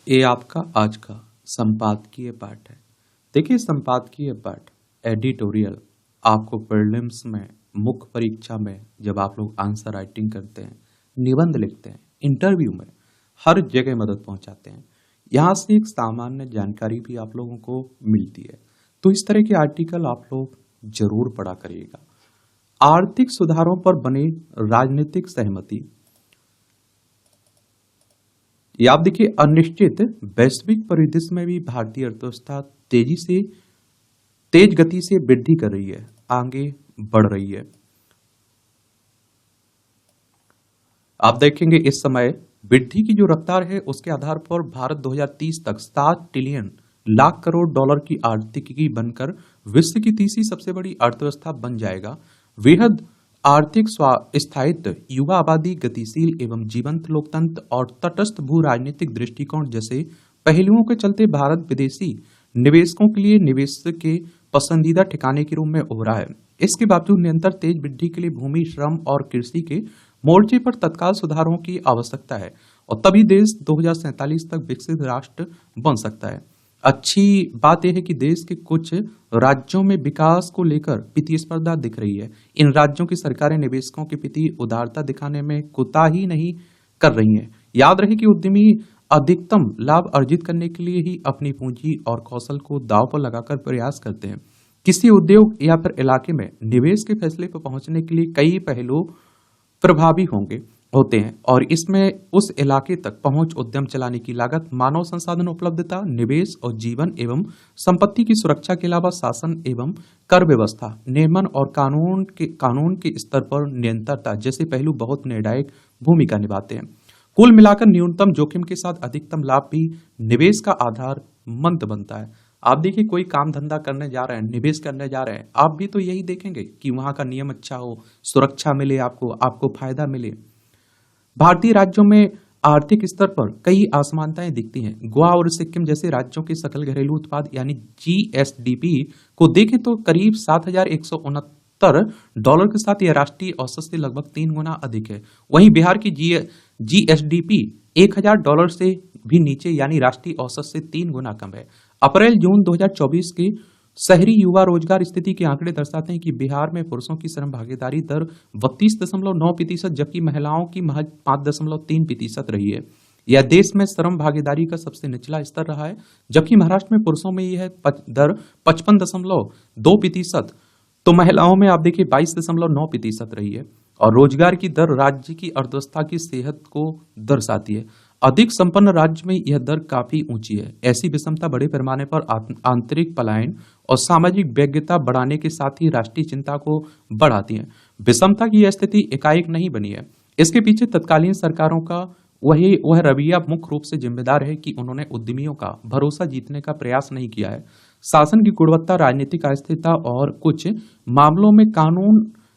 ये आपका आज का संपादकीय पाठ है। देखिए, संपादकीय पाठ एडिटोरियल आपको प्रीलिम्स में, मुख्य परीक्षा में जब आप लोग आंसर राइटिंग करते हैं, निबंध लिखते हैं, इंटरव्यू में, हर जगह मदद पहुंचाते हैं। यहाँ से एक सामान्य जानकारी भी आप लोगों को मिलती है। तो इस तरह के आर्टिकल आप लोग जरूर पढ़ा करिएगा। आर्थिक सुधारों पर बने राजनीतिक सहमति। ये आप देखिए, अनिश्चित वैश्विक परिदृश्य में भी भारतीय अर्थव्यवस्था तेज गति से वृद्धि कर रही है, आगे बढ़ रही है। आप देखेंगे इस समय वृद्धि की जो रफ्तार है, उसके आधार पर भारत 2030 तक 7 ट्रिलियन लाख करोड़ डॉलर की आर्थिकी बनकर विश्व की तीसरी सबसे बड़ी अर्थव्यवस्था बन जाएगा। वृहद आर्थिक स्थायित्व, युवा आबादी, गतिशील एवं जीवंत लोकतंत्र और तटस्थ भू राजनीतिक दृष्टिकोण जैसे पहलुओं के चलते भारत विदेशी निवेशकों के लिए निवेश के पसंदीदा ठिकाने के रूप में उभरा है। इसके बावजूद निरंतर तेज वृद्धि के लिए भूमि, श्रम और कृषि के मोर्चे पर तत्काल सुधारों की आवश्यकता है और तभी देश 2047 तक विकसित राष्ट्र बन सकता है। अच्छी बात यह है कि देश के कुछ राज्यों में विकास को लेकर प्रतिस्पर्धा दिख रही है। इन राज्यों की सरकारें निवेशकों के प्रति उदारता दिखाने में कोताही नहीं कर रही हैं। याद रहे कि उद्यमी अधिकतम लाभ अर्जित करने के लिए ही अपनी पूंजी और कौशल को दांव पर लगाकर प्रयास करते हैं। किसी उद्योग या फिर इलाके में निवेश के फैसले पर पहुंचने के लिए कई पहलू प्रभावी होते हैं और इसमें उस इलाके तक पहुंच, उद्यम चलाने की लागत, मानव संसाधन उपलब्धता, निवेश और जीवन एवं संपत्ति की सुरक्षा के अलावा शासन एवं कर व्यवस्था, नियमन और कानून के स्तर पर निरंतरता जैसे पहलू बहुत निर्णायक भूमिका निभाते हैं। कुल मिलाकर न्यूनतम जोखिम के साथ अधिकतम लाभ भी निवेश का आधार मंत्र बनता है। आप देखिए, कोई काम धंधा करने जा रहे हैं, निवेश करने जा रहे हैं, आप भी तो यही देखेंगे कि वहां का नियम अच्छा हो, सुरक्षा मिले, आपको फायदा मिले। भारतीय राज्यों में आर्थिक स्तर पर कई असमानताएं दिखती हैं। गोवा और सिक्किम जैसे राज्यों के सकल घरेलू उत्पाद यानी जीएसडीपी को देखें तो करीब $7,169 के साथ यह राष्ट्रीय औसत से लगभग 3 गुना अधिक है। वहीं बिहार की जीएसडीपी $1,000 से भी नीचे यानी राष्ट्रीय औसत से 3 गुना कम है। अप्रैल-जून 2024 के शहरी युवा रोजगार स्थिति के आंकड़े दर्शाते हैं कि बिहार में पुरुषों की श्रम भागीदारी दर 32.9%, जबकि महिलाओं की महज 5.3% रही है। यह देश में श्रम भागीदारी का सबसे निचला स्तर रहा है, जबकि महाराष्ट्र में पुरुषों में यह दर 55.2%, तो महिलाओं में आप देखिए 22.9% रही है। और रोजगार की दर राज्य की अर्थव्यवस्था की सेहत को दर्शाती है। अधिक संपन्न राज्य में यह दर काफी ऊंची है। ऐसी विषमता बड़े पैमाने पर आंतरिक पलायन और सामाजिक वैज्ञता बढ़ाने के साथ ही राष्ट्रीय चिंता को बढ़ाती है। विषमता की यह स्थिति एकाएक नहीं बनी है। इसके पीछे तत्कालीन सरकारों का वह रवैया मुख्य रूप से जिम्मेदार है कि उन्होंने उद्यमियों का भरोसा जीतने का प्रयास नहीं किया है। शासन की गुणवत्ता, राजनीतिक अस्थिरता और कुछ मामलों में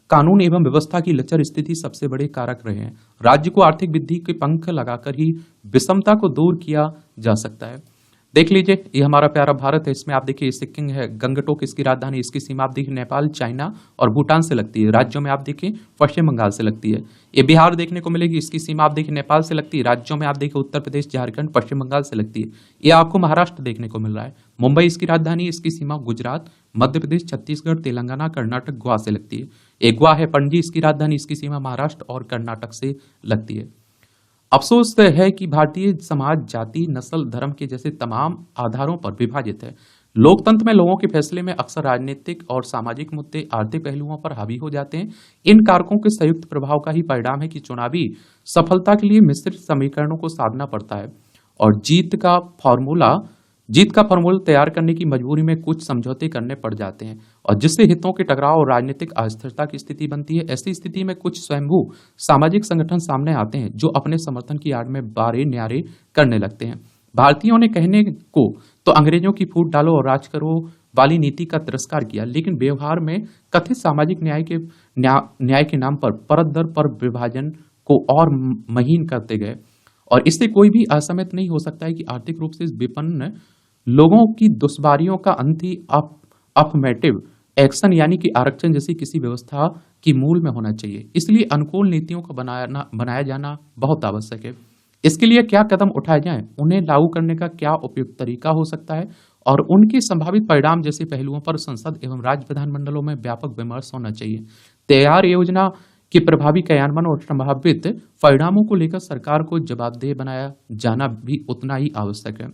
कानून एवं व्यवस्था की लचर स्थिति सबसे बड़े कारक रहे हैं। राज्य को आर्थिक वृद्धि के पंख लगाकर ही विषमता को दूर किया जा सकता है। देख लीजिए, ये हमारा प्यारा भारत है। इसमें आप देखिए सिक्किम है, गंगटोक इसकी राजधानी, इसकी सीमा आप देखिए नेपाल, चाइना और भूटान से लगती है। राज्यों में आप देखिए पश्चिम बंगाल से लगती है। ये बिहार देखने को मिलेगी, इसकी सीमा आप देखिए नेपाल से लगती है। राज्यों में आप देखिए उत्तर प्रदेश, झारखंड, पश्चिम बंगाल से लगती है। ये आपको महाराष्ट्र देखने को मिल रहा है। मुंबई इसकी राजधानी, इसकी सीमा गुजरात, मध्य प्रदेश, छत्तीसगढ़, तेलंगाना, कर्नाटक, गोवा से लगती है। एक गोवा है, पणजी इसकी राजधानी, इसकी सीमा महाराष्ट्र और कर्नाटक से लगती है। अफसोस है कि भारतीय समाज जाति, नस्ल, धर्म के जैसे तमाम आधारों पर विभाजित है। लोकतंत्र में लोगों के फैसले में अक्सर राजनीतिक और सामाजिक मुद्दे आर्थिक पहलुओं पर हावी हो जाते हैं। इन कारकों के संयुक्त प्रभाव का ही परिणाम है कि चुनावी सफलता के लिए मिश्रित समीकरणों को साधना पड़ता है और जीत का फॉर्मूला तैयार करने की मजबूरी में कुछ समझौते करने पड़ जाते हैं और जिससे हितों के टकराव और राजनीतिक अस्थिरता की स्थिति बनती है। ऐसी स्थिति में कुछ स्वयंभू सामाजिक संगठन सामने आते हैं जो अपने समर्थन की आड़ में बारे न्यारे करने लगते हैं। भारतीयों ने कहने को तो अंग्रेजों की फूट डालो और राज करो वाली नीति का तिरस्कार किया, लेकिन व्यवहार में कथित सामाजिक न्याय के नाम पर परत दर पर विभाजन को और महीन करते गए और इससे कोई भी असहमत नहीं हो सकता है कि आर्थिक रूप से विपन्न लोगों की दुश्वारियों का अंत ही अफर्मेटिव एक्शन यानी कि आरक्षण जैसी किसी व्यवस्था की मूल में होना चाहिए। इसलिए अनुकूल नीतियों का बनाया जाना बहुत आवश्यक है। इसके लिए क्या कदम उठाए जाएं, उन्हें लागू करने का क्या उपयुक्त तरीका हो सकता है और उनके संभावित परिणाम जैसे पहलुओं पर संसद एवं राज्य विधानमंडलों में व्यापक विमर्श होना चाहिए। तैयार योजना के प्रभावी क्रियान्वयन और संभावित परिणामों को लेकर सरकार को जवाबदेह बनाया जाना भी उतना ही आवश्यक है।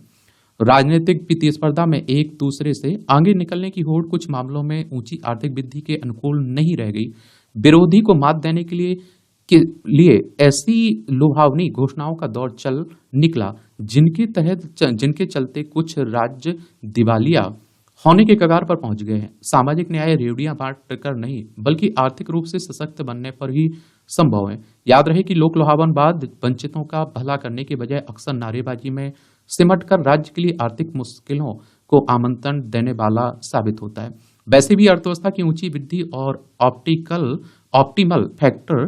राजनीतिक प्रतिस्पर्धा में एक दूसरे से आगे निकलने की होड़ कुछ मामलों में ऊंची आर्थिक वृद्धि के अनुकूल नहीं रह गई। विरोधी को मात देने के लिए ऐसी लुभावनी घोषणाओं का दौर चल निकला जिनके चलते कुछ राज्य दिवालिया होने के कगार पर पहुंच गए हैं। सामाजिक न्याय रेवड़ियां बांट कर नहीं बल्कि आर्थिक रूप से सशक्त बनने पर ही संभव है। याद रहे कि लोक लुभावनवाद वंचितों का भला करने के बजाय अक्सर नारेबाजी में सिमटकर राज्य के लिए आर्थिक मुश्किलों को आमंत्रण देने वाला साबित होता है। वैसे भी अर्थव्यवस्था की ऊंची वृद्धि और ऑप्टिमल फैक्टर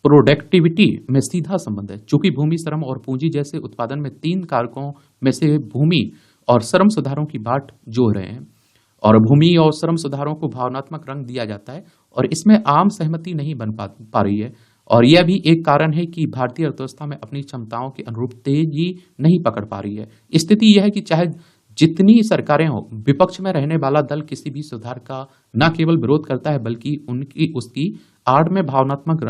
प्रोडक्टिविटी में सीधा संबंध है। चूंकि भूमि, श्रम और पूंजी जैसे उत्पादन में 3 कारकों में से भूमि और श्रम सुधारों की बाट जोड़ रहे हैं और भूमि और श्रम सुधारों को भावनात्मक रंग दिया जाता है और इसमें आम सहमति नहीं बन पा रही है। और यह भी एक कारण है कि भारतीय अर्थव्यवस्था में अपनी क्षमताओं के अनुरूप तेजी नहीं पकड़ पा रही है। स्थिति यह है कि चाहे जितनी सरकारें हों, विपक्ष में रहने वाला दल किसी भी सुधार का न केवल विरोध करता है बल्कि उसकी आड़ में भावनात्मक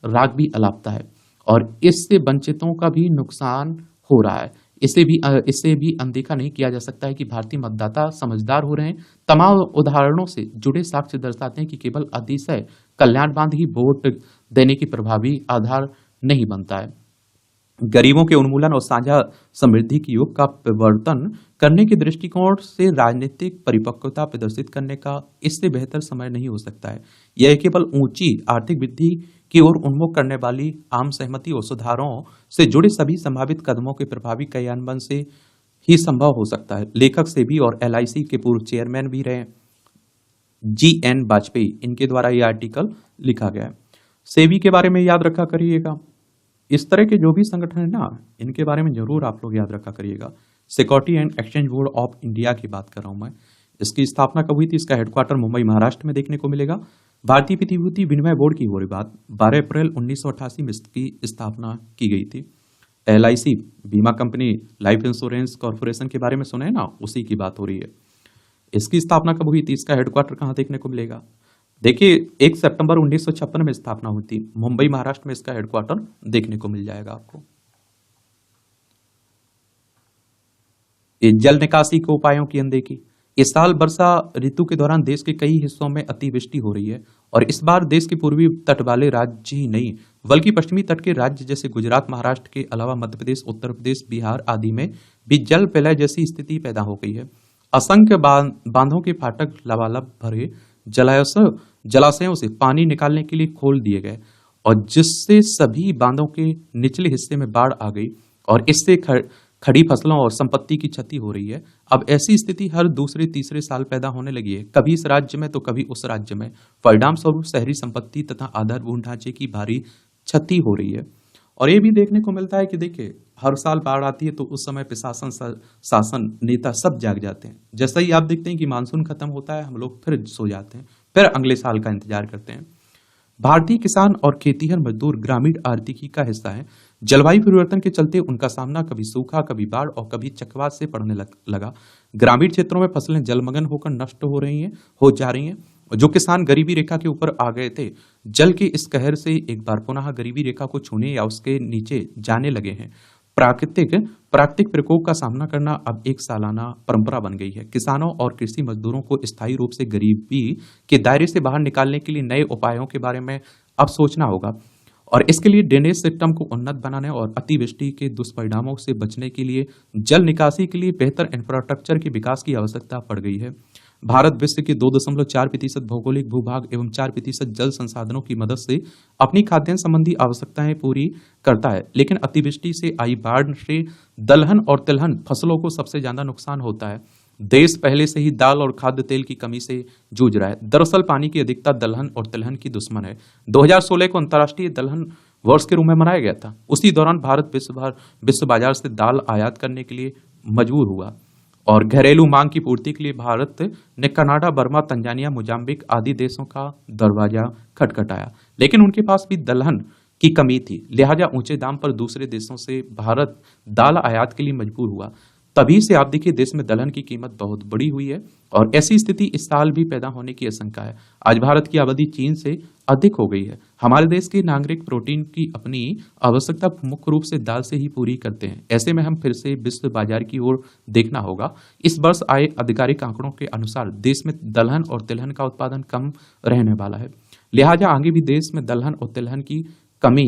राग भी अलापता है और इससे वंचितों का भी नुकसान हो रहा है। इससे भी अनदेखा नहीं किया जा सकता है कि भारतीय मतदाता समझदार हो रहे हैं। तमाम उदाहरणों से जुड़े साक्ष्य दर्शाते हैं कि केवल अतिशय कल्याणवाद ही वोट देने की प्रभावी आधार नहीं बनता है। गरीबों के उन्मूलन और साझा समृद्धि की युग का प्रवर्तन करने के दृष्टिकोण से राजनीतिक परिपक्वता प्रदर्शित करने का इससे बेहतर समय नहीं हो सकता है। यह केवल ऊंची आर्थिक वृद्धि की ओर उन्मुख करने वाली आम सहमति और सुधारों से जुड़े सभी संभावित कदमों के प्रभावी क्रियान्वयन से ही संभव हो सकता है। लेखक सेबी और LIC के पूर्व चेयरमैन भी रहे GN वाजपेयी, इनके द्वारा यह आर्टिकल लिखा गया है। सेबी के बारे में याद रखा करिएगा। इस तरह के जो भी संगठन है ना, इनके बारे में जरूर आप लोग याद रखा करिएगा। Security and exchange board of India की बात कर रहा हूं मैं। इसकी स्थापना कब हुई थी? इसका हेडक्वार्टर मुंबई, महाराष्ट्र में देखने को मिलेगा। भारतीय प्रतिभूति विनिमय बोर्ड की हो रही बात, 12 अप्रैल 1988 में इसकी स्थापना की गई थी। LIC बीमा कंपनी, लाइफ इंश्योरेंस कॉर्पोरेशन के बारे में सुने ना, उसी की बात हो रही है। इसकी स्थापना कब हुई थी? इसका हेडक्वार्टर कहाँ देखने को मिलेगा? देखिए, 1 सितंबर 1956 में स्थापना हुई थी। मुंबई, महाराष्ट्र में इसका हेडक्वार्टर देखने को मिल जाएगा आपको। जल निकासी के उपायों की अनदेखी। इस साल वर्षा ऋतु के दौरान देश के कई हिस्सों में अतिवृष्टि हो रही है और इस बार देश के पूर्वी तट वाले राज्य ही नहीं बल्कि पश्चिमी तट के राज्य जैसे गुजरात, महाराष्ट्र के अलावा मध्य प्रदेश, उत्तर प्रदेश, बिहार आदि में भी जल प्रलय जैसी स्थिति पैदा हो गई है। असंख्य बांधों के फाटक लबालब भरे जलाशयों से पानी निकालने के लिए खोल दिए गए और जिससे सभी बांधों के निचले हिस्से में बाढ़ आ गई और इससे खड़ी फसलों और संपत्ति की क्षति हो रही है। अब ऐसी स्थिति हर दूसरे तीसरे साल पैदा होने लगी है, कभी इस राज्य में तो कभी उस राज्य में। परिणाम स्वरूप शहरी संपत्ति तथा आधारभूत ढांचे की भारी क्षति हो रही है। और ये भी देखने को मिलता है कि देखिए, हर साल बाढ़ आती है तो उस समय प्रशासन, शासन, नेता सब जाग जाते हैं। जैसा ही आप देखते हैं कि मानसून खत्म होता है, हम लोग फिर सो जाते हैं, फिर अगले साल का इंतजार करते हैं। भारतीय किसान और खेतीहर मजदूर ग्रामीण आर्थिकी का हिस्सा है। जलवायु परिवर्तन के चलते उनका सामना कभी सूखा, कभी बाढ़ और कभी चक्रवात से पड़ने लगा। ग्रामीण क्षेत्रों में फसलें जलमग्न होकर नष्ट हो जा रही हैं। जो किसान गरीबी रेखा के ऊपर आ गए थे, जल के इस कहर से एक बार पुनः गरीबी रेखा को छूने या उसके नीचे जाने लगे हैं। प्राकृतिक प्रकोप का सामना करना अब एक सालाना परंपरा बन गई है। किसानों और कृषि मजदूरों को स्थायी रूप से गरीबी के दायरे से बाहर निकालने के लिए नए उपायों के बारे में अब सोचना होगा और इसके लिए ड्रेनेज सिस्टम को उन्नत बनाने और अतिवृष्टि के दुष्परिणामों से बचने के लिए जल निकासी के लिए बेहतर इंफ्रास्ट्रक्चर के विकास की आवश्यकता पड़ गई है। भारत विश्व के 2.4% भौगोलिक भूभाग एवं 4% जल संसाधनों की मदद से अपनी खाद्यान्न संबंधी आवश्यकताएं पूरी करता है, लेकिन अतिवृष्टि से आई बाढ़ से दलहन और तिलहन फसलों को सबसे ज्यादा नुकसान होता है। देश पहले से ही दाल और खाद्य तेल की कमी से जूझ रहा है। दरअसल पानी की अधिकता दलहन और तिलहन की दुश्मन है। 2016 को अंतर्राष्ट्रीय दलहन वर्ष के रूप में मनाया गया था। उसी दौरान भारत विश्व बाजार से दाल आयात करने के लिए मजबूर हुआ और घरेलू मांग की पूर्ति के लिए भारत ने कनाडा, बर्मा, तंजानिया, मोजाम्बिक आदि देशों का दरवाजा खटखटाया, लेकिन उनके पास भी दलहन की कमी थी, लिहाजा ऊंचे दाम पर दूसरे देशों से भारत दाल आयात के लिए मजबूर हुआ। तभी से आप देखिए देश में दलहन की कीमत बहुत बड़ी हुई है और ऐसी स्थिति इस साल भी पैदा होने की आशंका है। आज भारत की आबादी चीन से अधिक हो गई है। हमारे देश के नागरिक प्रोटीन की अपनी आवश्यकता मुख्य रूप से दाल से ही पूरी करते हैं। ऐसे में हम फिर से विश्व बाजार की ओर देखना होगा। इस वर्ष आए आधिकारिक आंकड़ों के अनुसार देश में दलहन और तिलहन का उत्पादन कम रहने वाला है, लिहाजा आगे भी देश में दलहन और तिलहन की कमी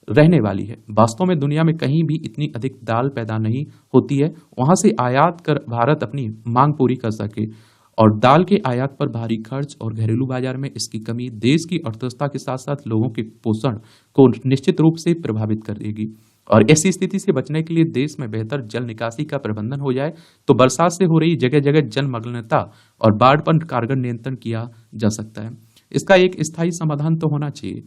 रहने वाली है। वास्तव में दुनिया में कहीं भी इतनी अधिक दाल पैदा नहीं होती है वहां से आयात कर भारत अपनी मांग पूरी कर सके, और दाल के आयात पर भारी खर्च और घरेलू बाजार में इसकी कमी देश की अर्थव्यवस्था के साथ साथ लोगों के पोषण को निश्चित रूप से प्रभावित करेगी। और ऐसी स्थिति से बचने के लिए देश में बेहतर जल निकासी का प्रबंधन हो जाए तो बरसात से हो रही जगह जगह जलमग्नता और बाढ़ पर कारगर नियंत्रण किया जा सकता है। इसका एक स्थायी समाधान तो होना चाहिए।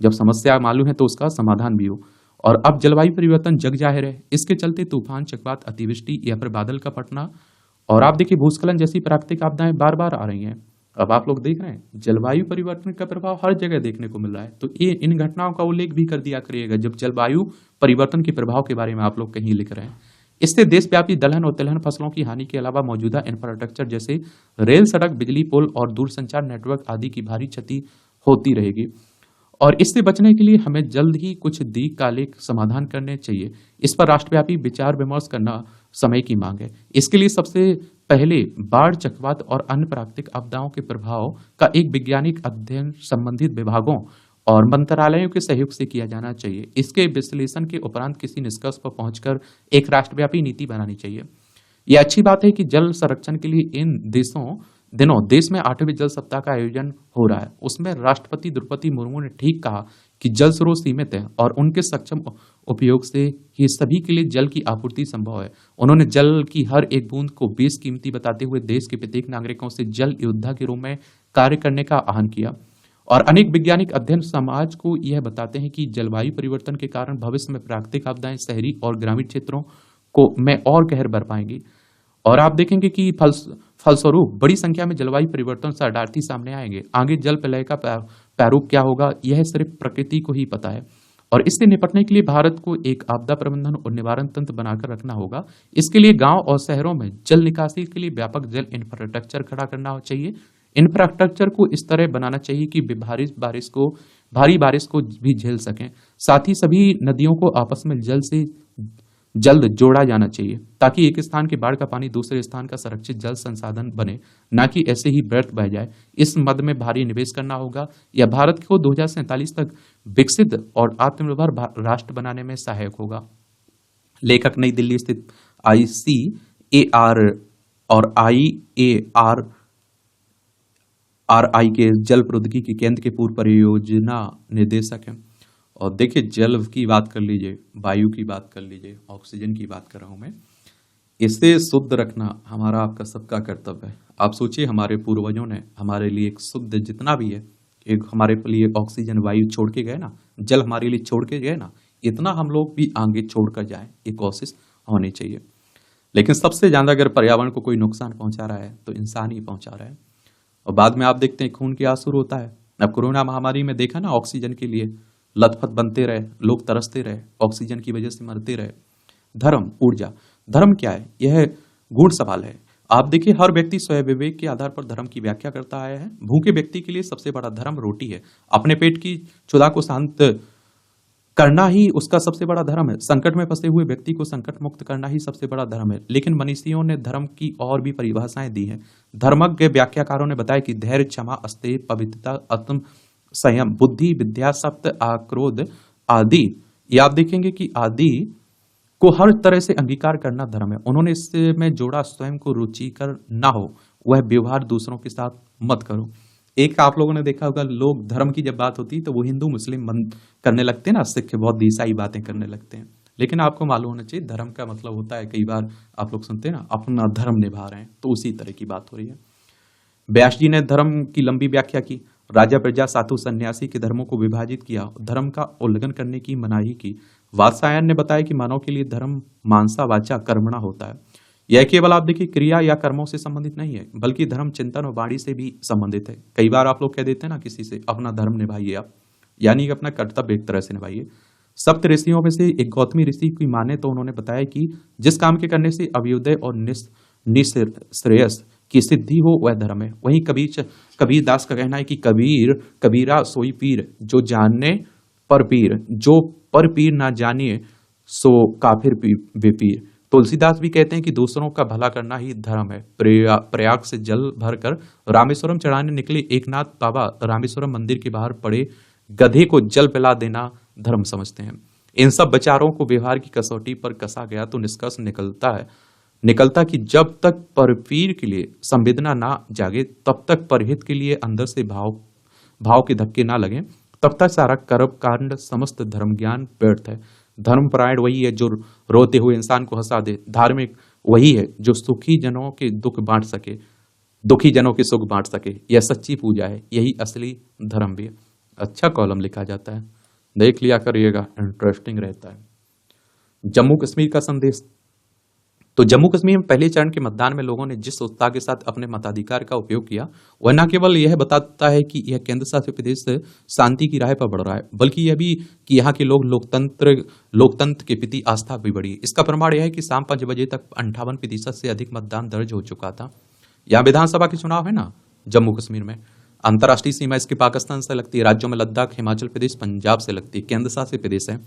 जब समस्या मालूम है तो उसका समाधान भी हो। और अब जलवायु परिवर्तन जग जाहिर है, इसके चलते तूफान, चक्रवात, अतिवृष्टि या फिर बादल का फटना और आप देखिए भूस्खलन जैसी प्राकृतिक आपदाएं बार बार आ रही हैं। अब आप लोग देख रहे हैं जलवायु परिवर्तन का प्रभाव हर जगह देखने को मिल रहा है, तो ये इन घटनाओं का उल्लेख भी कर दिया करिएगा जब जलवायु परिवर्तन के प्रभाव के बारे में आप लोग कहीं लिख रहे हैं। इससे देशव्यापी दलहन और तिलहन फसलों की हानि के अलावा मौजूदा इंफ्रास्ट्रक्चर जैसे रेल, सड़क, बिजली, पुल और दूरसंचार नेटवर्क आदि की भारी क्षति होती रहेगी। और इससे बचने के लिए हमें जल्द ही कुछ दीर्घकालिक समाधान करने चाहिए। इस पर राष्ट्रव्यापी विचार विमर्श करना समय की मांग है। इसके लिए सबसे पहले बाढ़, चक्रवात और अन्य प्राकृतिक आपदाओं के प्रभाव का एक वैज्ञानिक अध्ययन संबंधित विभागों और मंत्रालयों के सहयोग से किया जाना चाहिए। इसके विश्लेषण के उपरांत किसी निष्कर्ष पर पहुंचकर एक राष्ट्रव्यापी नीति बनानी चाहिए। यह अच्छी बात है कि जल संरक्षण के लिए इन दिनों देश में 8वें जल सप्ताह का आयोजन हो रहा है। उसमें राष्ट्रपति द्रौपदी मुर्मू ने ठीक कहा कि जल स्रोत सीमित है और उनके सक्षम उपयोग से ही सभी के लिए जल की आपूर्ति संभव है। उन्होंने जल की हर एक बूंद को बेशकीमती बताते हुए देश के प्रत्येक नागरिकों से जल योद्धा के रूप में कार्य करने का आह्वान किया। और अनेक वैज्ञानिक अध्ययन समाज को यह बताते हैं कि जलवायु परिवर्तन के कारण भविष्य में प्राकृतिक आपदाएं शहरी और ग्रामीण क्षेत्रों को में और कहर बढ़ पाएंगी। और आप देखेंगे कि फलस्वरूप बड़ी संख्या में जलवायु परिवर्तन शरणार्थी सामने आएंगे। आगे जल प्रलय का प्रारूप क्या होगा यह सिर्फ प्रकृति को ही पता है। और इससे निपटने के लिए भारत को एक आपदा प्रबंधन और निवारण तंत्र बनाकर रखना होगा। इसके लिए गांव और शहरों में जल निकासी के लिए व्यापक जल इंफ्रास्ट्रक्चर खड़ा करना चाहिए। इंफ्रास्ट्रक्चर को इस तरह बनाना चाहिए कि भारी बारिश को भी झेल सकें। साथ ही सभी नदियों को आपस में जल्द जोड़ा जाना चाहिए ताकि एक स्थान के बाढ़ का पानी दूसरे स्थान का संरक्षित जल संसाधन बने, न कि ऐसे ही व्यर्थ बह जाए। इस मद में भारी निवेश करना होगा। यह भारत को 2047 तक विकसित और आत्मनिर्भर राष्ट्र बनाने में सहायक होगा। लेखक नई दिल्ली स्थित ICAR और IARRI के जल प्रौद्योगिकी केंद्र के पूर्व परियोजना निदेशक हैं। और देखिए जल की बात कर लीजिए, वायु की बात कर लीजिए, ऑक्सीजन की बात कर रहा हूं मैं, इसे शुद्ध रखना हमारा आपका सबका कर्तव्य है। आप सोचिए हमारे पूर्वजों ने हमारे लिए एक शुद्ध जितना भी है, एक हमारे लिए ऑक्सीजन वायु छोड़ के गए ना, जल हमारे लिए छोड़ के गए ना, इतना हम लोग भी आगे छोड़कर जाएं, ये कोशिश होनी चाहिए। लेकिन सबसे ज्यादा अगर पर्यावरण को कोई नुकसान पहुंचा रहा है तो इंसान ही पहुंचा रहा है। और बाद में आप देखते हैं खून की आंसू होता है। अब कोरोना महामारी में देखा ना, ऑक्सीजन के लिए लथपथ बनते रहे, लोग तरसते रहे, ऑक्सीजन की वजह से मरते रहे। धर्म, ऊर्जा, धर्म क्या है? यह गूढ़ सवाल है। आप देखिए हर व्यक्ति स्वयं विवेक के आधार पर धर्म की व्याख्या करता आया है। भूखे व्यक्ति के लिए सबसे बड़ा धर्म रोटी है। अपने पेट की क्षुधा को शांत करना ही उसका सबसे बड़ा धर्म है। संकट में फंसे हुए व्यक्ति को संकट मुक्त करना ही सबसे बड़ा धर्म है। लेकिन मनीषियों ने धर्म की और भी परिभाषाएं दी हैं। धर्मज्ञ व्याख्याकारों ने बताया कि धैर्य, क्षमा, अस्तेय, पवित्रता, आत्म संयम, बुद्धि, विद्या, सत्य, आक्रोध आदि, ये आप देखेंगे कि आदि को हर तरह से अंगीकार करना धर्म है। उन्होंने इसमें जोड़ा स्वयं को रुचिकर ना हो वह व्यवहार दूसरों के साथ मत करो। एक आप लोगों ने देखा होगा, लोग धर्म की जब बात होती है तो वो हिंदू मुस्लिम करने लगते हैं ना, सिख बौद्ध ईसाई बातें करने लगते हैं। लेकिन आपको मालूम होना चाहिए धर्म का मतलब होता है, कई बार आप लोग सुनते हैं ना, अपना धर्म निभा रहे हैं, तो उसी तरह की बात हो रही है। व्यास जी ने धर्म की लंबी व्याख्या की। राजा, प्रजा, साधु, सन्यासी के धर्मों को विभाजित किया, धर्म का उल्लंघन करने की मनाही की। वात्सायन ने बताया कि मानव के लिए धर्म मानसा वाचा कर्मणा होता है। यह केवल आप देखिए क्रिया या कर्मों से संबंधित नहीं है, बल्कि धर्म चिंतन और वाणी से भी संबंधित है। कई बार आप लोग कह देते हैं ना किसी से, अपना धर्म निभाइए आप, यानी कि अपना कर्तव्य एक तरह से निभाइए। सप्त ऋषियों में से एक गौतमी ऋषि की माने तो उन्होंने बताया कि जिस काम के करने से अभ्युदय और निश्रेयस की सिद्धि हो वह धर्म है। वहीं कबीर दास का कहना है कि कबीरा सोई पीर जो जाने पर पीर, जो पर पीर ना जानिए सो काफिर बेपीर। तुलसीदास भी कहते हैं कि दूसरों का भला करना ही धर्म है। प्रयाग से जल भरकर रामेश्वरम चढ़ाने निकले एकनाथ बाबा रामेश्वरम मंदिर के बाहर पड़े गधे को जल पिला देना धर्म समझते हैं। इन सब विचारों को व्यवहार की कसौटी पर कसा गया तो निष्कर्ष निकलता कि जब तक परपीर के लिए संवेदना ना जागे, तब तक परहित के लिए अंदर से भाव के धक्के ना लगे, तब तक सारा कर्म कांड समस्त धर्म ज्ञान व्यर्थ है। धर्मपरायण वही है जो रोते हुए इंसान को हंसा दे। धार्मिक वही है जो सुखी जनों के दुख बांट सके, दुखी जनों के सुख बांट सके। यह सच्ची पूजा है, यही असली धर्म भी है। अच्छा कॉलम लिखा जाता है, देख लिया करिएगा, इंटरेस्टिंग रहता है। जम्मू कश्मीर का संदेश। तो जम्मू कश्मीर में पहले चरण के मतदान में लोगों ने जिस उत्साह के साथ अपने मताधिकार का उपयोग किया, वह न केवल यह बताता है कि यह केंद्र शासित प्रदेश शांति की राह पर बढ़ रहा है, बल्कि यह भी कि यहाँ के लोग लोकतंत्र के प्रति आस्था भी बढ़ी। इसका प्रमाण यह है कि शाम 5 बजे तक 58% से अधिक मतदान दर्ज हो चुका था। यहाँ विधानसभा के चुनाव है ना जम्मू कश्मीर में। अंतर्राष्ट्रीय सीमा इसकी पाकिस्तान से लगती है, राज्यों में लद्दाख, हिमाचल प्रदेश, पंजाब से लगती है, केंद्र शासित प्रदेश है।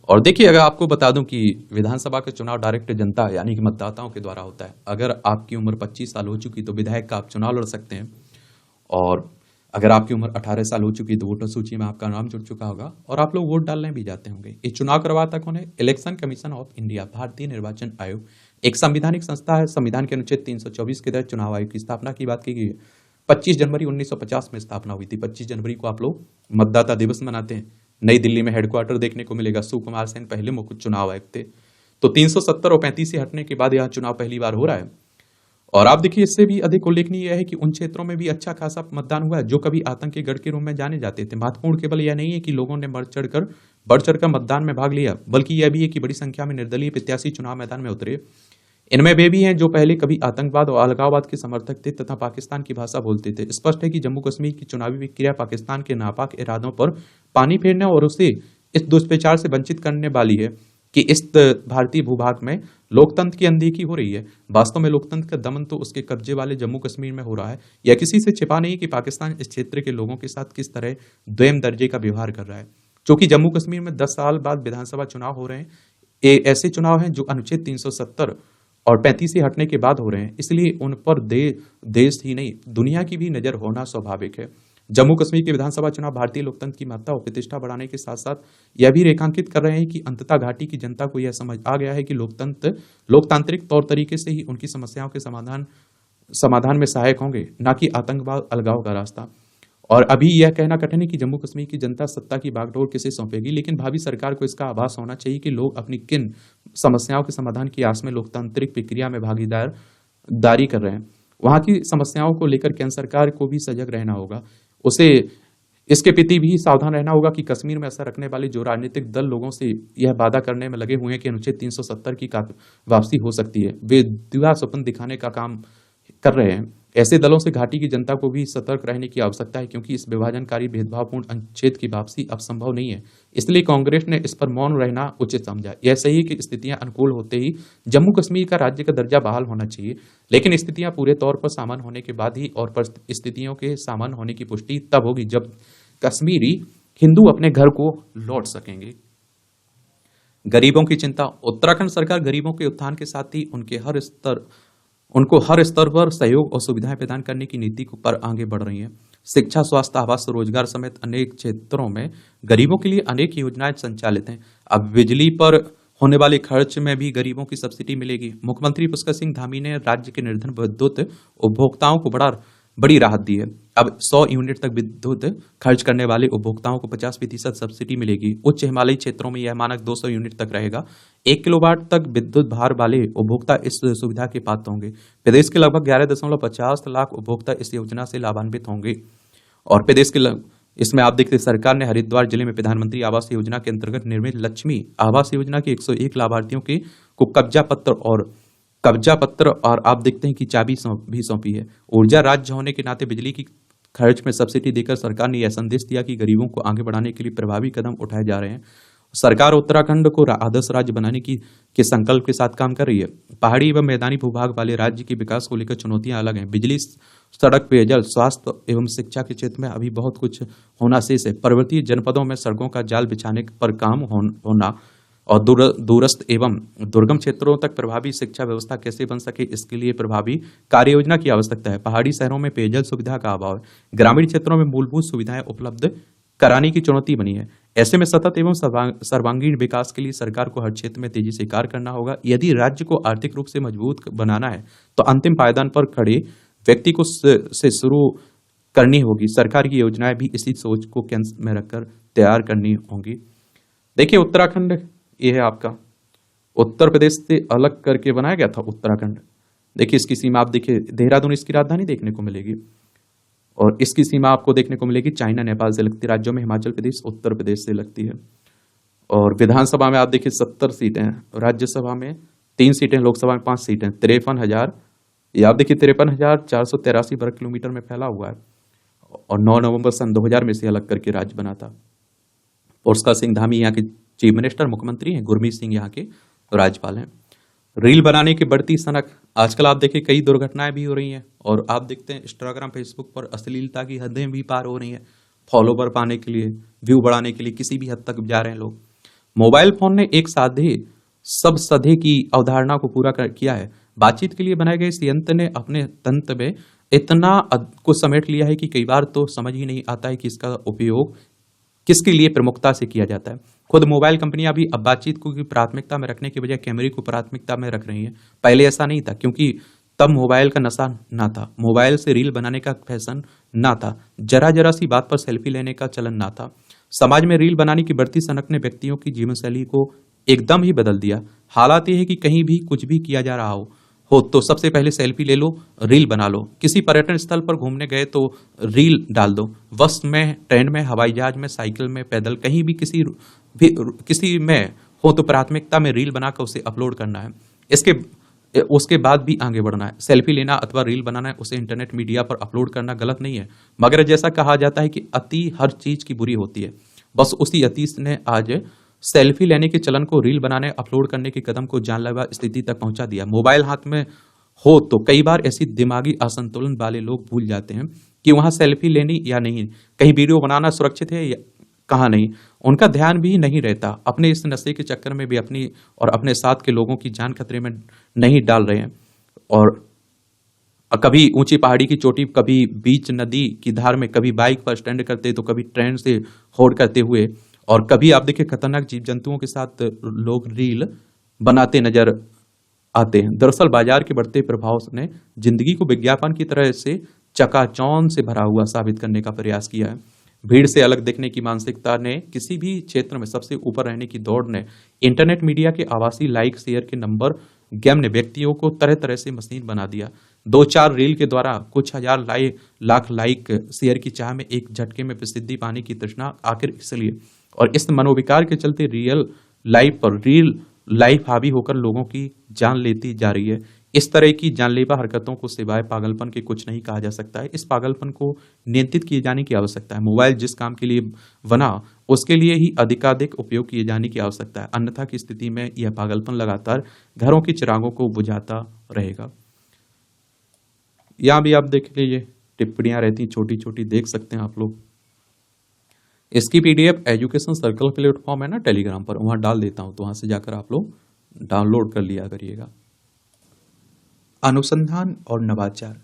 और देखिए, अगर आपको बता दूं कि विधानसभा का चुनाव डायरेक्ट जनता यानी कि मतदाताओं के द्वारा होता है। अगर आपकी उम्र 25 साल हो चुकी तो विधायक का आप चुनाव लड़ सकते हैं, और अगर आपकी उम्र 18 साल हो चुकी तो वोटर सूची में आपका नाम जुड़ चुका होगा और आप लोग वोट डालने भी जाते होंगे। ये चुनाव करवाता कौन है? इलेक्शन कमीशन ऑफ इंडिया, भारतीय निर्वाचन आयोग, एक संवैधानिक संस्था है। संविधान के अनुच्छेद 324 के तहत चुनाव आयोग की स्थापना की बात की गई है। 25 जनवरी 1950 में स्थापना हुई थी। 25 जनवरी को आप लोग मतदाता दिवस मनाते हैं। नई दिल्ली में हेडक्वार्टर देखने को मिलेगा। सुकुमार सेन पहले मुख्य चुनाव आयुक्त थे। तो 370 और 35 से हटने के बाद यह चुनाव पहली बार हो रहा है। और आप देखिए, इससे भी अधिक उल्लेखनीय यह है कि उन क्षेत्रों में भी अच्छा खासा मतदान हुआ है जो कभी आतंक के गढ़ के रूप में जाने जाते थे। महत्वपूर्ण केवल यह नहीं है कि लोगों ने बढ़ चढ़कर मतदान में भाग लिया, बल्कि यह भी है कि बड़ी संख्या में निर्दलीय प्रत्याशी चुनाव मैदान में उतरे। इनमें वे भी हैं जो पहले कभी आतंकवाद और अलगाववाद के समर्थक थे तथा पाकिस्तान की भाषा बोलते थे। स्पष्ट है कि जम्मू कश्मीर की चुनावी प्रक्रिया पाकिस्तान के नापाक इरादों पर पानी फेरने और उसे इस दुष्प्रचार से वंचित करने वाली है कि इस भारतीय भूभाग में लोकतंत्र की अनदेखी हो रही है। वास्तव में लोकतंत्र का दमन तो उसके कब्जे वाले जम्मू कश्मीर में हो रहा है। यह किसी से छिपा नहीं कि पाकिस्तान इस क्षेत्र के लोगों के साथ किस तरह द्वेम दर्जे का व्यवहार कर रहा है। क्योंकि जम्मू कश्मीर में 10 साल बाद विधानसभा चुनाव हो रहे हैं। ऐसे चुनाव हैं जो अनुच्छेद 370 और 35 से हटने के बाद हो रहे हैं, इसलिए उन पर देश ही नहीं दुनिया की भी नजर होना स्वाभाविक है। जम्मू कश्मीर के विधानसभा चुनाव भारतीय लोकतंत्र की महत्ता और प्रतिष्ठा बढ़ाने के साथ साथ यह भी रेखांकित कर रहे हैं कि अंततः घाटी की जनता को यह समझ आ गया है कि लोकतांत्रिक तौर तरीके से ही उनकी समस्याओं के समाधान में सहायक होंगे, न कि आतंकवाद अलगाव का रास्ता। और अभी यह कहना कठिन है कि जम्मू कश्मीर की जनता सत्ता की बागडोर किसे सौंपेगी, लेकिन भावी सरकार को इसका आभास होना चाहिए कि लोग अपनी किन समस्याओं के समाधान की आस में लोकतांत्रिक प्रक्रिया में भागीदारी कर रहे हैं। वहां की समस्याओं को लेकर केंद्र सरकार को भी सजग रहना होगा। उसे इसके प्रति भी सावधान रहना होगा कि कश्मीर में असर रखने वाले जो राजनीतिक दल लोगों से यह वादा करने में लगे हुए हैं कि अनुच्छेद 370 की वापसी हो सकती है, वे दिवा स्वप्न दिखाने का काम कर रहे हैं। ऐसे दलों से घाटी की जनता को भी सतर्क रहने की आवश्यकता है, क्योंकि इस विभाजनकारी भेदभावपूर्ण अनुच्छेद की वापसी अब संभव नहीं है। इसलिए कांग्रेस ने इस पर मौन रहना उचित समझा। यह सही है कि स्थितियां अनुकूल होते ही जम्मू कश्मीर का राज्य का दर्जा बहाल होना चाहिए, लेकिन स्थितियां पूरे तौर पर सामान्य होने के बाद ही और स्थितियों के सामान्य होने की पुष्टि तब होगी जब कश्मीरी हिंदू अपने घर को लौट सकेंगे। गरीबों की चिंता। उत्तराखंड सरकार गरीबों के उत्थान के साथ ही उनको हर स्तर पर सहयोग और सुविधाएं प्रदान करने की नीति पर आगे बढ़ रही है। शिक्षा, स्वास्थ्य, आवास, रोजगार समेत अनेक क्षेत्रों में गरीबों के लिए अनेक योजनाएं संचालित हैं। अब बिजली पर होने वाले खर्च में भी गरीबों की सब्सिडी मिलेगी। मुख्यमंत्री पुष्कर सिंह धामी ने राज्य के निर्धन विद्युत उपभोक्ताओं को बड़ी राहत दी है। अब 100 यूनिट तक विद्युत खर्च करने वाले उपभोक्ताओं को 50% सब्सिडी मिलेगी। उच्च हिमालयी क्षेत्रों में यह मानक 200 यूनिट तक रहेगा। 1 किलोवाट तक विद्युत भार वाले उपभोक्ता इस सुविधा के पात्र होंगे। प्रदेश के लगभग 11.50 लाख उपभोक्ता इस योजना से लाभान्वित होंगे। और प्रदेश के इसमें आप देखते सरकार ने हरिद्वार जिले में प्रधानमंत्री आवास योजना के अंतर्गत निर्मित लक्ष्मी आवास योजना के 101 लाभार्थियों को कब्जा पत्र और आप देखते हैं कि चाबी भी सौंपी है। ऊर्जा राज्य होने के नाते बिजली की खर्च में सब्सिडी देकर सरकार ने यह संदेश दिया कि गरीबों को आगे बढ़ाने के लिए प्रभावी कदम उठाए जा रहे हैं। सरकार उत्तराखंड को आदर्श राज्य बनाने के संकल्प के साथ काम कर रही है। पहाड़ी एवं मैदानी भूभाग वाले राज्य के विकास को लेकर चुनौतियां अलग हैं। बिजली, सड़क, पेयजल, स्वास्थ्य एवं शिक्षा के क्षेत्र में अभी बहुत कुछ होना शेष है। पर्वतीय जनपदों में सड़कों का जाल बिछाने पर काम होना और दूरस्थ एवं दुर्गम क्षेत्रों तक प्रभावी शिक्षा व्यवस्था कैसे बन सके, इसके लिए प्रभावी कार्य योजना की आवश्यकता है। पहाड़ी शहरों में पेयजल सुविधा का अभाव है। ग्रामीण क्षेत्रों में मूलभूत सुविधाएं उपलब्ध कराने की चुनौती बनी है। ऐसे में सतत एवं सर्वांगीण विकास के लिए सरकार को हर क्षेत्र में तेजी से कार्य करना होगा। यदि राज्य को आर्थिक रूप से मजबूत बनाना है तो अंतिम पायदान पर खड़े व्यक्ति को से शुरू करनी होगी। सरकार की योजनाएं भी इसी सोच को केंद्र में रखकर तैयार करनी होंगी। देखिए, उत्तराखंड ये है आपका, उत्तर प्रदेश से अलग करके बनाया गया था उत्तराखंड। देखिए, इसकी सीमा आप देखिए, देहरादून इसकी राजधानी देखने को मिलेगी और इसकी सीमा आपको देखने को मिलेगी चाइना, नेपाल से लगती है। राज्यों में हिमाचल प्रदेश, उत्तर प्रदेश से लगती है। और विधानसभा में आप देखिए 70 सीटें हैं, राज्यसभा में 3 सीटें, लोकसभा में 5 सीटें। 53,000, ये आप देखिए 53,483 वर्ग किलोमीटर में फैला हुआ है और 9 नवंबर सन 2000 में से अलग करके राज्य बना था। पुष्कर सिंह धामी यहाँ के चीफ मिनिस्टर, मुख्यमंत्री हैं। गुरमीत सिंह यहाँ के राज्यपाल हैं। रील बनाने की बढ़ती सनक, आजकल आप देखिए कई दुर्घटनाएं भी हो रही हैं और आप देखते हैं इंस्टाग्राम, फेसबुक पर अश्लीलता की हदें भी पार हो रही हैं। फॉलोवर पाने के लिए, व्यू बढ़ाने के लिए किसी भी हद तक जा रहे हैं लोग। मोबाइल फोन ने एक साधे सब सधे की अवधारणा को पूरा किया है। बातचीत के लिए बनाए गए इस यंत्र ने अपने तंत्र में इतना कुछ समेट लिया है कि कई बार तो समझ ही नहीं आता है कि इसका उपयोग किसके लिए प्रमुखता से किया जाता है। खुद मोबाइल कंपनियां भी अब बातचीत को प्राथमिकता में रखने के बजाय कैमरे को प्राथमिकता में रख रही हैं। पहले ऐसा नहीं था, क्योंकि तब मोबाइल का नशा ना था, मोबाइल से रील बनाने का फैशन ना था, जरा जरा सी बात पर सेल्फी लेने का चलन ना था। समाज में रील बनाने की बढ़ती सनक ने व्यक्तियों की जीवन शैली को एकदम ही बदल दिया। हालात ये है कि कहीं भी कुछ भी किया जा रहा हो तो सबसे पहले सेल्फी ले लो, रील बना लो। किसी पर्यटन स्थल पर घूमने गए तो रील डाल दो। बस में, ट्रेन में, हवाई जहाज में, साइकिल में, पैदल, कहीं भी किसी में हो तो प्राथमिकता में रील बनाकर उसे अपलोड करना है। उसके बाद भी आगे बढ़ना है। सेल्फी लेना अथवा रील बनाना है, उसे इंटरनेट मीडिया पर अपलोड करना गलत नहीं है, मगर जैसा कहा जाता है कि अति हर चीज की बुरी होती है। बस उसी अति ने आज सेल्फी लेने के चलन को रील बनाने, अपलोड करने के कदम को जानलेवा स्थिति तक पहुंचा दिया। मोबाइल हाथ में हो तो कई बार ऐसी दिमागी असंतुलन वाले लोग भूल जाते हैं कि वहां सेल्फी लेनी या नहीं, कहीं वीडियो बनाना सुरक्षित है या कहाँ नहीं। उनका ध्यान भी नहीं रहता। अपने इस नशे के चक्कर में भी अपनी और अपने साथ के लोगों की जान खतरे में नहीं डाल रहे हैं। और कभी ऊंची पहाड़ी की चोटी, कभी बीच नदी की धार में, कभी बाइक पर स्टैंड करते तो कभी ट्रेन से होड़ करते हुए, और कभी आप देखिए खतरनाक जीव जंतुओं के साथ लोग रील बनाते नजर आते हैं। दरअसल बाजार के बढ़ते प्रभाव ने जिंदगी को विज्ञापन की तरह से चकाचौंध से भरा हुआ साबित करने का प्रयास किया है। भीड़ से अलग दिखने की मानसिकता ने, किसी भी क्षेत्र में सबसे ऊपर रहने की दौड़ ने, इंटरनेट मीडिया के आवासी लाइक शेयर के नंबर गेम ने व्यक्तियों को तरह तरह से मशीन बना दिया। 2-4 रील के द्वारा कुछ हजार लाख लाइक शेयर की चाह में एक झटके में प्रसिद्धि पाने की तृष्णा, आखिर इसलिए और इस मनोविकार के चलते रियल लाइफ पर रील लाइफ हावी होकर लोगों की जान लेती जा रही है। इस तरह की जानलेवा हरकतों को सिवाय पागलपन के कुछ नहीं कहा जा सकता है। इस पागलपन को नियंत्रित किए जाने की आवश्यकता है। मोबाइल जिस काम के लिए बना उसके लिए ही अधिकाधिक उपयोग किए जाने की आवश्यकता है, अन्यथा की स्थिति में यह पागलपन लगातार घरों की चिरागों को बुझाता रहेगा। यहां भी आप देख लीजिए, टिप्पणियां रहती छोटी छोटी, देख सकते हैं आप लोग। इसकी पीडीएफ एजुकेशन सर्कल प्लेटफॉर्म है ना टेलीग्राम पर, वहां डाल देता हूं, तो वहां से जाकर आप लोग डाउनलोड कर लिया करिएगा। अनुसंधान और नवाचार,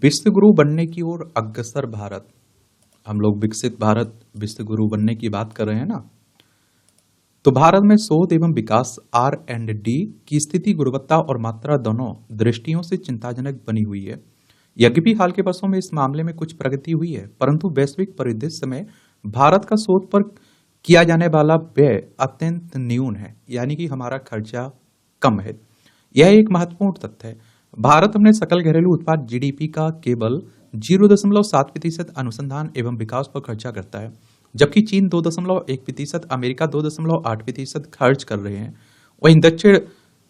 विश्व गुरु बनने की ओर अग्रसर भारत। हम लोग विकसित भारत, विश्व गुरु बनने की बात कर रहे हैं ना, तो भारत में शोध एवं विकास R&D की स्थिति गुणवत्ता और मात्रा दोनों दृष्टियों से चिंताजनक बनी हुई है। यद्यपि हाल के वर्षों में इस मामले में कुछ प्रगति हुई है, परंतु वैश्विक परिदृश्य में भारत का शोध पर किया जाने वाला व्यय अत्यंत न्यून है, यानी कि हमारा खर्चा कम है। यह एक महत्वपूर्ण तथ्य है। भारत अपने सकल घरेलू उत्पाद GDP का केवल 0.7% अनुसंधान एवं विकास पर खर्चा करता है, जबकि चीन 2.1%, अमेरिका 2.8% खर्च कर रहे हैं। वहीं दक्षिण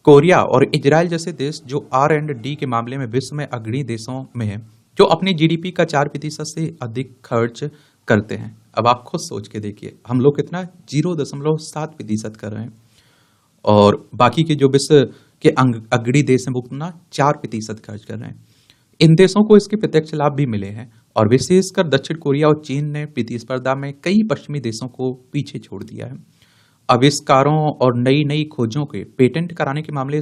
कोरिया और इजराइल जैसे देश जो R&D के मामले में विश्व में अग्रणी देशों में है, जो अपनी जीडीपी का 4% से अधिक खर्च करते हैं। अब आप खुद सोच के देखिए, हम लोग कितना 0.7% कर रहे हैं और बाकी के जो विश्व के अग्रणी देश हैं वो कितना 4% खर्च कर रहे हैं। इन देशों को इसके प्रत्यक्ष लाभ भी मिले हैं और विशेषकर दक्षिण कोरिया और चीन ने प्रतिस्पर्धा में कई पश्चिमी देशों को पीछे छोड़ दिया है। आविष्कारों और नई नई खोजों के पेटेंट कराने के मामले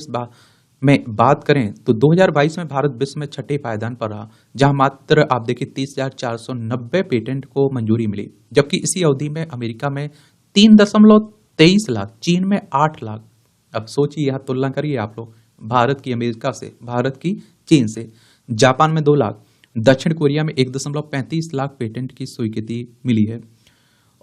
में बात करें तो 2022 में भारत विश्व में छठे पायदान पर रहा, जहां मात्र आप देखिए 30,490 पेटेंट को मंजूरी मिली, जबकि इसी अवधि में अमेरिका में 3.23 लाख, चीन में 8 लाख। अब सोचिए, यहाँ तुलना करिए आप लोग भारत की अमेरिका से, भारत की चीन से। जापान में 2 लाख, दक्षिण कोरिया में 1.35 लाख पेटेंट की स्वीकृति मिली है।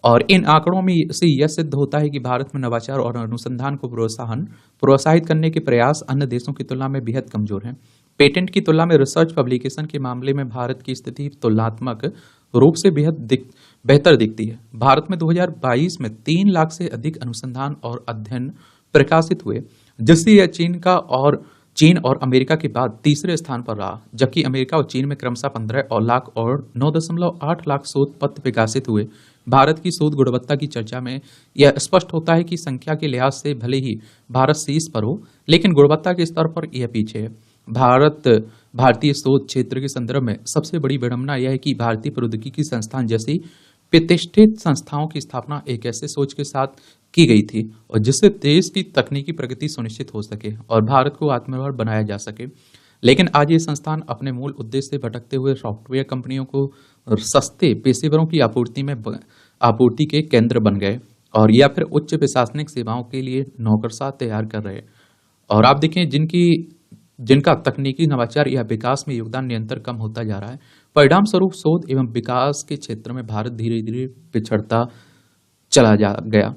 और इन आंकड़ों में से यह सिद्ध होता है कि भारत में नवाचार और अनुसंधान को प्रोत्साहित करने के प्रयास अन्य देशों की तुलना में बेहद कमजोर हैं। पेटेंट की तुलना में रिसर्च पब्लिकेशन के मामले में भारत की स्थिति तुलनात्मक रूप से बेहतर दिखती है। भारत में 2022 में 3 लाख से अधिक अनुसंधान और अध्ययन प्रकाशित हुए, जिससे यह चीन और अमेरिका के बाद तीसरे स्थान पर रहा, जबकि अमेरिका और चीन में क्रमशः 15 लाख और 9.8 लाख शोध पत्र प्रकाशित हुए। भारत की शोध गुणवत्ता की चर्चा में यह स्पष्ट होता है कि संख्या के लिहाज से भले ही भारत शीर्ष पर हो, लेकिन गुणवत्ता के स्तर पर यह पीछे है। भारतीय शोध क्षेत्र के संदर्भ में सबसे बड़ी विडंबना यह है कि भारतीय प्रौद्योगिकी संस्थान जैसी प्रतिष्ठित संस्थाओं की स्थापना एक ऐसे सोच के साथ की गई थी और जिससे देश की तकनीकी प्रगति सुनिश्चित हो सके और भारत को आत्मनिर्भर बनाया जा सके। लेकिन आज ये संस्थान अपने मूल उद्देश्य से भटकते हुए सॉफ्टवेयर कंपनियों को सस्ते पेशेवरों की आपूर्ति के केंद्र बन गए और या फिर उच्च प्रशासनिक सेवाओं के लिए नौकरशाह तैयार कर रहे। और आप देखें, जिनका तकनीकी नवाचार या विकास में योगदान निरंतर कम होता जा रहा है। परिणाम स्वरूप शोध एवं विकास के क्षेत्र में भारत धीरे धीरे पिछड़ता चला गया।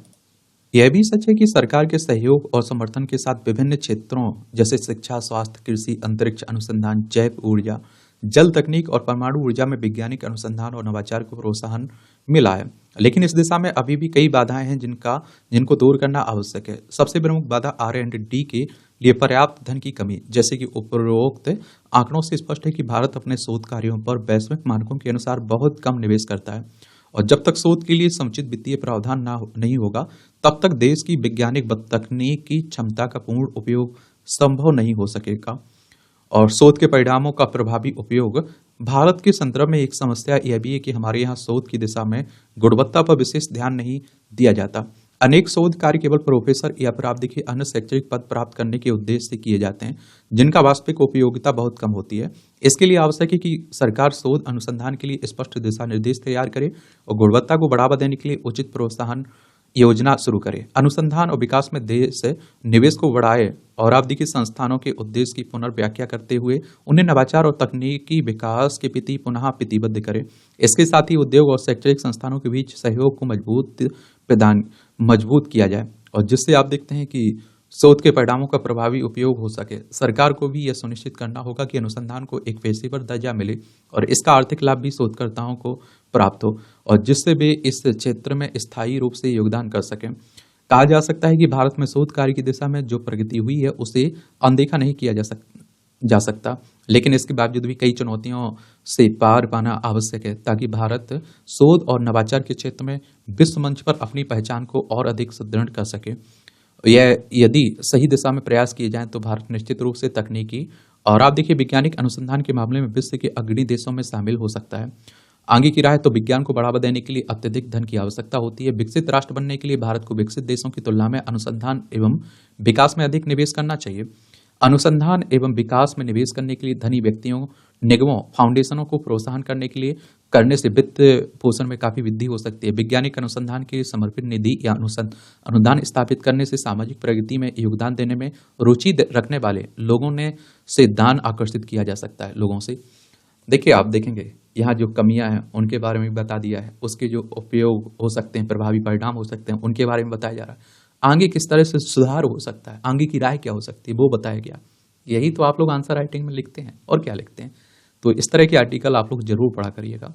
यह भी सच है कि सरकार के सहयोग और समर्थन के साथ विभिन्न क्षेत्रों जैसे शिक्षा, स्वास्थ्य, कृषि, अंतरिक्ष अनुसंधान, जैव ऊर्जा, जल तकनीक और परमाणु ऊर्जा में वैज्ञानिक अनुसंधान और नवाचार को प्रोत्साहन मिला है, लेकिन इस दिशा में अभी भी कई बाधाएं हैं जिनको दूर करना आवश्यक है। सबसे प्रमुख बाधा R&D के लिए पर्याप्त धन की कमी, जैसे कि उपरोक्त आंकड़ों से स्पष्ट है कि भारत अपने शोध कार्यों पर वैश्विक मानकों के अनुसार बहुत कम निवेश करता है और जब तक शोध के लिए समुचित वित्तीय प्रावधान नहीं होगा, तब तक देश की वैज्ञानिक तकनीकी क्षमता का पूर्ण उपयोग संभव नहीं हो सकेगा। और शोध के परिणामों का प्रभावी उपयोग भारत के संदर्भ में एक समस्या यह भी है कि हमारे यहाँ शोध की दिशा में गुणवत्ता पर विशेष ध्यान नहीं दिया जाता। अनेक शोध कार्य केवल प्रोफेसर या फिर आप देखिए अन्य शैक्षणिक पद प्राप्त करने के उद्देश्य से किए जाते हैं, जिनका वास्तविक उपयोगिता बहुत कम होती है। इसके लिए आवश्यक है कि सरकार शोध अनुसंधान के लिए स्पष्ट दिशा निर्देश तैयार करे और गुणवत्ता को बढ़ावा देने के लिए उचित प्रोत्साहन योजना शुरू करे। अनुसंधान और विकास में देश निवेश को बढ़ाए और आप देखिए संस्थानों के उद्देश्य की पुनर्व्याख्या करते हुए उन्हें नवाचार और तकनीकी विकास के प्रति पुनः प्रतिबद्ध करे। इसके साथ ही उद्योग और शैक्षणिक संस्थानों के बीच सहयोग को मजबूत किया जाए और जिससे आप देखते हैं कि शोध के परिणामों का प्रभावी उपयोग हो सके। सरकार को भी यह सुनिश्चित करना होगा कि अनुसंधान को एक पेशेवर दर्जा मिले और इसका आर्थिक लाभ भी शोधकर्ताओं को प्राप्त हो और जिससे वे इस क्षेत्र में स्थायी रूप से योगदान कर सकें। कहा जा सकता है कि भारत में शोध कार्य की दिशा में जो प्रगति हुई है उसे अनदेखा नहीं किया जा सकता, लेकिन इसके बावजूद भी कई चुनौतियों से पार पाना आवश्यक है ताकि भारत शोध और नवाचार के क्षेत्र में विश्व मंच पर अपनी पहचान को और अधिक सुदृढ़ कर सके। यह यदि सही दिशा में प्रयास किए जाएं तो भारत निश्चित रूप से तकनीकी और आप देखिए वैज्ञानिक अनुसंधान के मामले में विश्व के अग्रणी देशों में शामिल हो सकता है। आगे की राह तो विज्ञान को बढ़ावा देने के लिए अत्यधिक धन की आवश्यकता होती है। विकसित राष्ट्र बनने के लिए भारत को विकसित देशों की तुलना में अनुसंधान एवं विकास में अधिक निवेश करना चाहिए। अनुसंधान एवं विकास में निवेश करने के लिए धनी व्यक्तियों, निगमों, फाउंडेशनों को प्रोत्साहन करने से वित्त पोषण में काफी वृद्धि हो सकती है। वैज्ञानिक अनुसंधान के लिए समर्पित निधि या अनुदान स्थापित करने से सामाजिक प्रगति में योगदान देने में रुचि रखने वाले लोगों से दान आकर्षित किया जा सकता है लोगों से। देखिए, आप देखेंगे यहाँ जो कमियां हैं उनके बारे में बता दिया है, उसके जो उपयोग हो सकते हैं, प्रभावी परिणाम हो सकते हैं, उनके बारे में बताया जा रहा है। आगे किस तरह से सुधार हो सकता है, आगे की राय क्या हो सकती है, वो बताया गया। यही तो आप लोग आंसर राइटिंग में लिखते हैं और क्या लिखते हैं। तो इस तरह के आर्टिकल आप लोग जरूर पढ़ा करिएगा।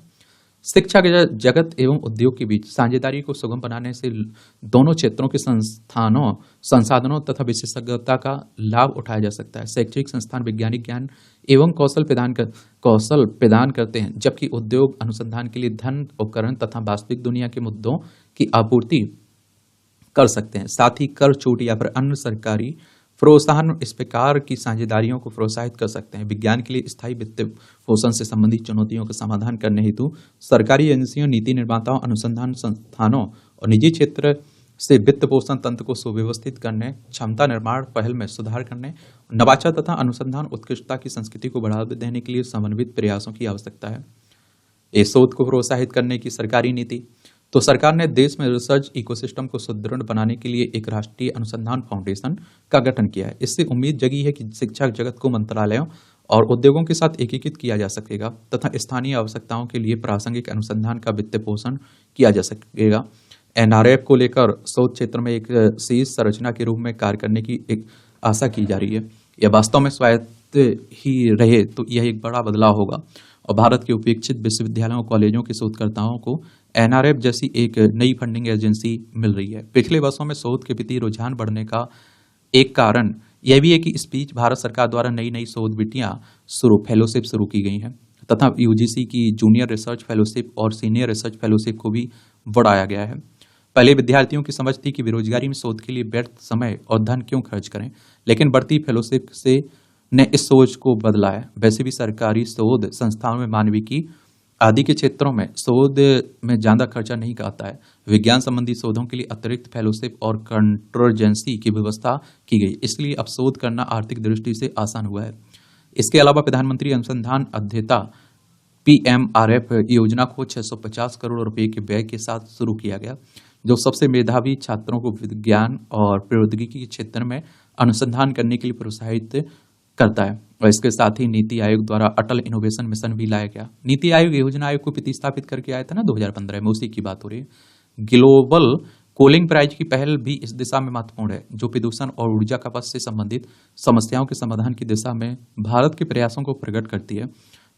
शिक्षा के जगत एवं उद्योग के बीच साझेदारी को सुगम बनाने से दोनों क्षेत्रों के संसाधनों तथा विशेषज्ञता का लाभ उठाया जा सकता है। शैक्षिक संस्थान वैज्ञानिक ज्ञान एवं कौशल प्रदान करते हैं, जबकि उद्योग अनुसंधान के लिए धन, उपकरण तथा वास्तविक दुनिया के मुद्दों की आपूर्ति कर सकते हैं। साथ ही कर छूट या फिर अन्य सरकारी प्रोत्साहन इस प्रकार की साझेदारियों को प्रोत्साहित कर सकते हैं। विज्ञान के लिए स्थायी वित्त पोषण से संबंधित चुनौतियों का समाधान करने हेतु सरकारी एजेंसियों, नीति निर्माताओं, अनुसंधान संस्थानों और निजी क्षेत्र से वित्त पोषण तंत्र को सुव्यवस्थित करने, क्षमता निर्माण पहल में सुधार करने, नवाचार तथा अनुसंधान उत्कृष्टता की संस्कृति को बढ़ावा देने के लिए समन्वित प्रयासों की आवश्यकता है। इस शोध को प्रोत्साहित करने की सरकारी नीति। तो सरकार ने देश में रिसर्च इकोसिस्टम को सुदृढ़ बनाने के लिए एक राष्ट्रीय अनुसंधान फाउंडेशन का गठन किया है। इससे उम्मीद जगी है कि शिक्षा जगत को मंत्रालयों और उद्योगों के साथ एकीकृत किया जा सकेगा तथा स्थानीय आवश्यकताओं के लिए प्रासंगिक अनुसंधान का वित्त पोषण किया जा सकेगा। एनआरएफ को लेकर शोध क्षेत्र में एक शीर्ष संरचना के रूप में कार्य करने की एक आशा की जा रही है। यह वास्तव में स्वायत्त ही रहे तो यह एक बड़ा बदलाव होगा और भारत के उपेक्षित विश्वविद्यालयों और कॉलेजों के शोधकर्ताओं को एनआरएफ जैसी एक नई फंडिंग एजेंसी मिल रही है। पिछले वर्षों में शोध के प्रति रुझान बढ़ने का एक कारण यह भी है कि इस बीच भारत सरकार द्वारा नई शोध विटियां फेलोशिप शुरू की गई हैं तथा यूजीसी की जूनियर रिसर्च फेलोशिप और सीनियर रिसर्च फेलोशिप को भी बढ़ाया गया है। पहले विद्यार्थियों की समझ थी कि बेरोजगारी में शोध के लिए व्यर्थ समय और धन क्यों खर्च करें, लेकिन बढ़ती फेलोशिप से ने इस सोच को बदला है। वैसे भी सरकारी शोध संस्थानों में मानविकी आदि के क्षेत्रों में शोध में ज्यादा खर्चा नहीं आता है। विज्ञान संबंधी शोधों के लिए अतिरिक्त फेलोशिप और कंट्रोजेंसी की व्यवस्था की गई, इसलिए अब शोध करना आर्थिक दृष्टि से आसान हुआ है। इसके अलावा प्रधानमंत्री अनुसंधान अध्ययता पीएमआरएफ योजना को 650 करोड़ रुपए के व्यय के साथ शुरू किया गया, जो सबसे मेधावी छात्रों को विज्ञान और प्रौद्योगिकी के क्षेत्र में अनुसंधान करने के लिए प्रोत्साहित करता है। और इसके साथ ही नीति आयोग द्वारा अटल इनोवेशन मिशन भी लाया गया। नीति आयोग योजना आयोग को प्रतिस्थापित करके आया था ना 2015 में, उसी की बात हो रही है। ग्लोबल कोलिंग प्राइज की पहल भी इस दिशा में महत्वपूर्ण है, जो प्रदूषण और ऊर्जा खपत से संबंधित समस्याओं के समाधान की दिशा में भारत के प्रयासों को प्रकट करती है।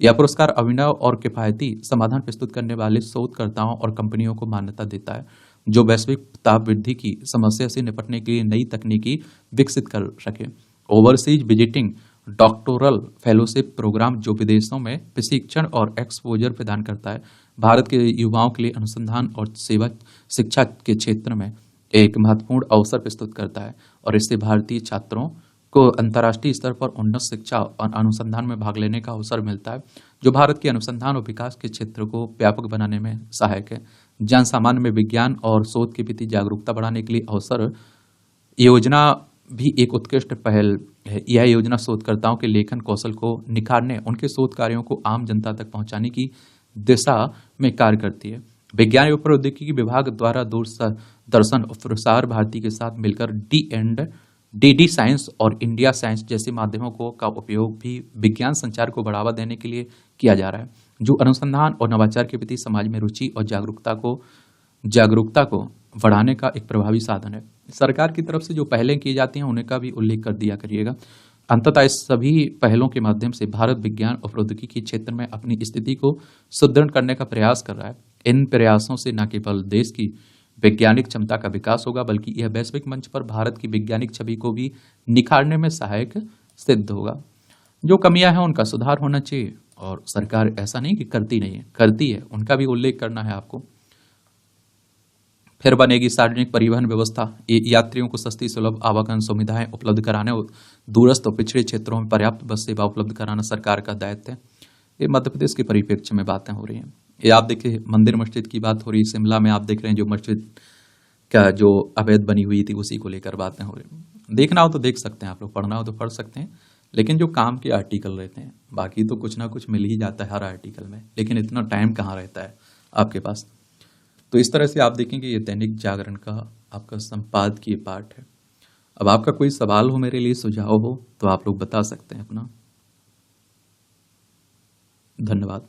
यह पुरस्कार अभिनव और किफायती समाधान प्रस्तुत करने वाले शोधकर्ताओं और कंपनियों को मान्यता देता है, जो वैश्विक ताप वृद्धि की समस्या से निपटने के लिए नई तकनीकी विकसित कर सके। Overseas visiting doctoral fellowship programme, जो विदेशों में प्रशिक्षण और एक्सपोजर प्रदान करता है, भारत के युवाओं के लिए अनुसंधान और सेवा शिक्षा के क्षेत्र में एक महत्वपूर्ण अवसर प्रस्तुत करता है और इससे भारतीय छात्रों को अंतर्राष्ट्रीय स्तर पर उन्नत शिक्षा और अनुसंधान में भाग लेने का अवसर मिलता है, जो भारत के अनुसंधान और विकास के क्षेत्र को व्यापक बनाने में सहायक है। जन सामान्य में विज्ञान और शोध के प्रति जागरूकता बढ़ाने के लिए अवसर योजना भी एक उत्कृष्ट पहल है। यह योजना शोधकर्ताओं के लेखन कौशल को निखारने, उनके शोध कार्यों को आम जनता तक पहुंचाने की दिशा में कार्य करती है। विज्ञान एवं प्रौद्योगिकी विभाग द्वारा दूरदर्शन और प्रसार भारती के साथ मिलकर डीडी साइंस और इंडिया साइंस जैसे माध्यमों का उपयोग भी विज्ञान संचार को बढ़ावा देने के लिए किया जा रहा है, जो अनुसंधान और नवाचार के प्रति समाज में रुचि और जागरूकता को बढ़ाने का एक प्रभावी साधन है। सरकार की तरफ से जो पहलें की जाती हैं उन्हें का भी उल्लेख कर दिया करिएगा। अंततः इस सभी पहलों के माध्यम से भारत विज्ञान और प्रौद्योगिकी के क्षेत्र में अपनी स्थिति को सुदृढ़ करने का प्रयास कर रहा है। इन प्रयासों से न केवल देश की वैज्ञानिक क्षमता का विकास होगा, बल्कि यह वैश्विक मंच पर भारत की वैज्ञानिक छवि को भी निखारने में सहायक सिद्ध होगा। जो कमियां हैं उनका सुधार होना चाहिए और सरकार ऐसा नहीं कि करती नहीं है, करती है, उनका भी उल्लेख करना है आपको। फिर बनेगी सार्वजनिक परिवहन व्यवस्था, यात्रियों को सस्ती सुलभ आवागमन सुविधाएं उपलब्ध कराने और दूरस्थ और पिछड़े क्षेत्रों में पर्याप्त बस सेवा उपलब्ध कराना सरकार का दायित्व है। ये मध्य प्रदेश के परिप्रेक्ष्य में बातें हो रही हैं। ये आप देखिए मंदिर मस्जिद की बात हो रही है, शिमला में आप देख रहे हैं जो मस्जिद का जो अवैध बनी हुई थी उसी को लेकर बातें हो रही हैं। देखना हो तो देख सकते हैं आप लोग, पढ़ना हो तो पढ़ सकते हैं, लेकिन जो काम के आर्टिकल रहते हैं, बाकी तो कुछ ना कुछ मिल ही जाता है हर आर्टिकल में, लेकिन इतना टाइम कहाँ रहता है आपके पास। तो इस तरह से आप देखेंगे ये दैनिक जागरण का आपका संपादकीय पाठ है। अब आपका कोई सवाल हो, मेरे लिए सुझाव हो, तो आप लोग बता सकते हैं अपना। धन्यवाद।